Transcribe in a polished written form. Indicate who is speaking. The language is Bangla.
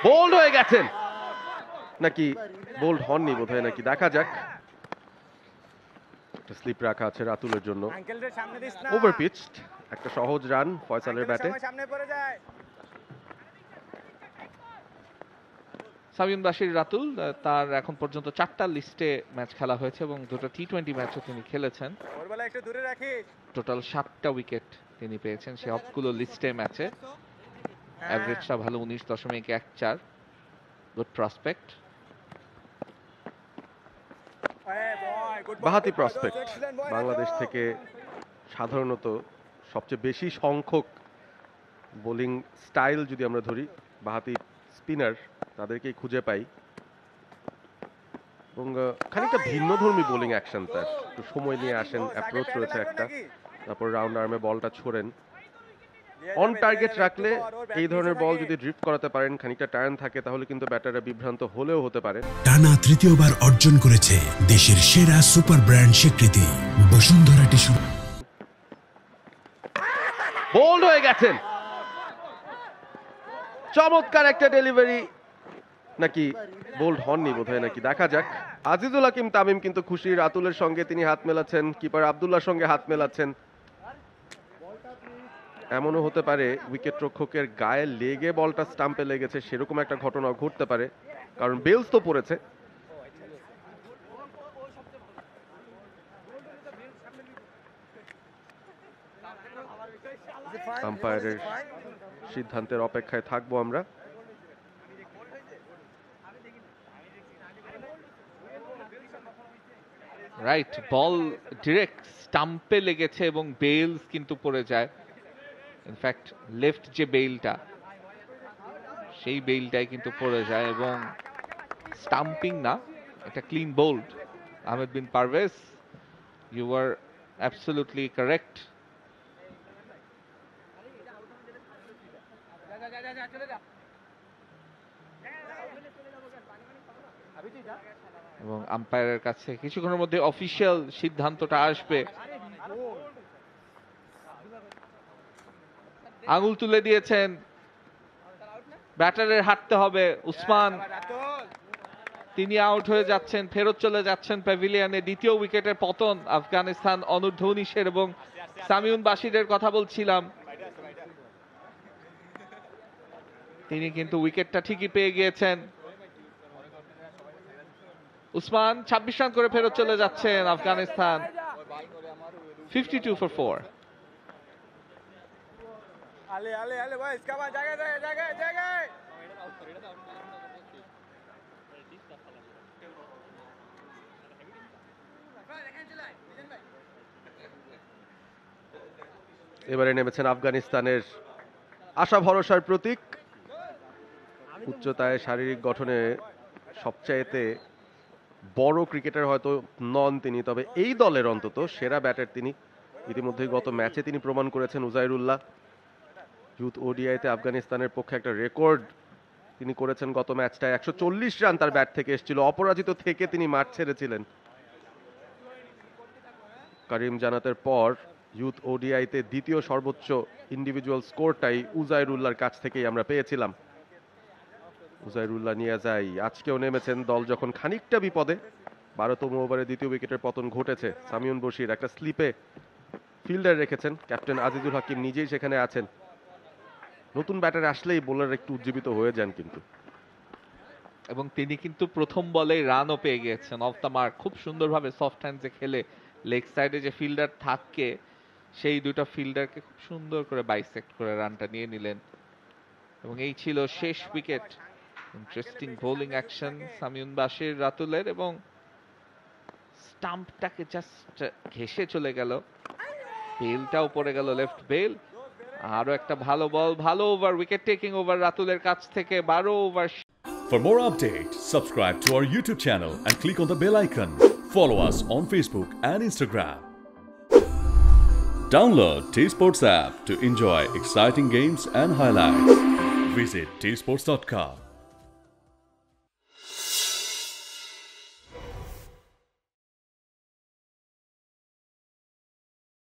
Speaker 1: বোল্ড হয়ে গেছেন নাকি বোল্ড হননি বোধহয়, নাকি দেখা যাক। একটা স্লিপ রাখা আছে রাতুলের জন্য। ওভার পিচড একটা সহজ রান ফয়সালের ব্যাটে।
Speaker 2: সামিউন বাশির রাতুল, তার এখন পর্যন্ত 4টা লিস্টে ম্যাচ খেলা হয়েছে এবং 2টা টি20 ম্যাচও তিনি খেলেছেন। টোটাল 7টা উইকেট তিনি পেয়েছেন সবগুলো লিস্টে ম্যাচে। অ্যাভারেজটা ভালো 19.14। গুড প্রসপেক্ট,
Speaker 1: বাহাতি প্রসপেক্ট। বাংলাদেশ থেকে সাধারণত সবচেয়ে বেশি সংখ্যক বোলিং স্টাইল যদি আমরা ধরি, বাহাতি স্পিনার তাদেরকেই খুঁজে পাই এবং খানিকটা ভিন্নধর্মী বোলিং অ্যাকশন তার। একটু সময় নিয়ে আসেন, অ্যাপ্রোচ রয়েছে একটা, তারপর রাউন্ড আর্মে বলটা ছোড়েন। অন টার্গেট রাখলে এই ধরনের বল যদি ড্রিফট করাতে পারেন, খানিকটা টার্ন থাকে, তাহলে কিন্তু ব্যাটাররা বিভ্রান্ত হলেও হতে পারে।
Speaker 3: টানা তৃতীয়বার অর্জন করেছে দেশের সেরা সুপার ব্র্যান্ড স্বীকৃতি বসুন্ধরা টিস্যু।
Speaker 1: বোল্ড হয়ে গেছেন, চমৎকার একটা ডেলিভারি, নাকি বোল্ড হননি বোধহয়, নাকি দেখা যাক। আজিজুল হাকিম তামিম কিন্তু খুশি, রাতুলের সঙ্গে তিনি হাত মেলাচ্ছেন, কিপার আব্দুল্লাহর সঙ্গে হাত মেলাচ্ছেন। এমনও হতে পারে উইকেট রক্ষকের গায়ে লেগে বলটা স্টাম্পে লেগেছে, সেরকম একটা ঘটনা ঘটতে পারে, কারণ বেলস তো পড়েছে। আম্পায়ারের সিদ্ধান্তের অপেক্ষায় থাকবো আমরা।
Speaker 2: রাইট, বল ডিরেক্ট স্টাম্পে লেগেছে এবং বেলস কিন্তু পড়ে যায়। ইনফ্যাক্ট লেফট যে বেইলটা, সেই বেইলটাই কিন্তু পড়ে যায় এবং স্টাম্পিং না, এটা clean bowled. Ahmed bin Parvez, you are absolutely correct. এবং আম্পায়ারের কাছে কিছুক্ষণের মধ্যে অফিসিয়াল সিদ্ধান্তটা আসবে। আঙুল তুলে দিয়েছেন, ব্যাটারের হাঁটতে হবে। উসমান, তিনি আউট হয়ে যাচ্ছেন, ফেরত চলে যাচ্ছেন প্যাভিলিয়নে। দ্বিতীয় উইকেটের পতন আফগানিস্তান অনূর্ধ্ব-19-এর। এবং সামিউন বাশিরের কথা বলছিলাম, তিনি কিন্তু উইকেটটা ঠিকই পেয়ে গিয়েছেন। উসমান 26 রান করে ফেরত চলে যাচ্ছেন আফগানিস্তান। 52 for 4।
Speaker 1: এবারে নেমেছেন আফগানিস্তানের আশা ভরসার প্রতীক। উচ্চতায়, শারীরিক গঠনে সবচাইতে বড় ক্রিকেটার হয়তো নন তিনি, তবে এই দলের অন্তত সেরা ব্যাটার তিনি। ইতিমধ্যে গত ম্যাচে তিনি প্রমাণ করেছেন। উজাইরুল্লাহ ইউথ ওডিআইতে আফগানিস্তানের পক্ষে একটা রেকর্ড তিনি করেছেন গত ম্যাচটায়। 140 রান তার ব্যাট থেকে এসেছিল, অপরাজিত থেকে তিনি মাঠ ছেড়েছিলেন। করিম জানাতের পর ইউথ ওডিআইতে দ্বিতীয় সর্বোচ্চ ইন্ডিভিজুয়াল স্কোরটাই উজাইরুল্লাহর কাছ থেকেই আমরা পেয়েছিলাম। উজাইরুল্লাহ নিয়ে যাই, আজকেও নেমেছেন দল যখন খানিকটা বিপদে। 12তম ওভারে দ্বিতীয় উইকেটের পতন ঘটেছে। সামিউন বশির একটা স্লিপে ফিল্ডার রেখেছেন, ক্যাপ্টেন আজিজুল হাকিম নিজেই সেখানে আছেন। নতুন ব্যাটার আসলেই বোলার একটু উজ্জীবিত হয়ে যান কিন্তু।
Speaker 2: এবং তিনি কিন্তু প্রথম বলেই রানও পেয়ে গিয়েছেন অফ দ্য মার্ক। খুব সুন্দরভাবে সফট হ্যান্ডসে খেলে লেগ সাইডে যে ফিল্ডার থাকে, সেই দুটো ফিল্ডারকে খুব সুন্দর করে বাইসেক্ট করে রানটা নিয়ে নিলেন। এবং এই ছিল শেষ wicket. Interesting bowling action Samiun Bashir রাতুলের, এবং স্টাম্পটাকে জাস্ট ঘেঁষে চলে গেল। বেলটাও পড়ে গেল, লেফট বেল। আরো একটা ভালো বল, ভালো ওভার, উইকেট টেকিং ওভার রাতুলের কাছ থেকে। 12 over.
Speaker 4: For more updates, subscribe to our YouTube channel and click on the bell icon. Follow us on Facebook and Instagram. Download T-Sports app to enjoy exciting games and highlights. Visit tsports.com.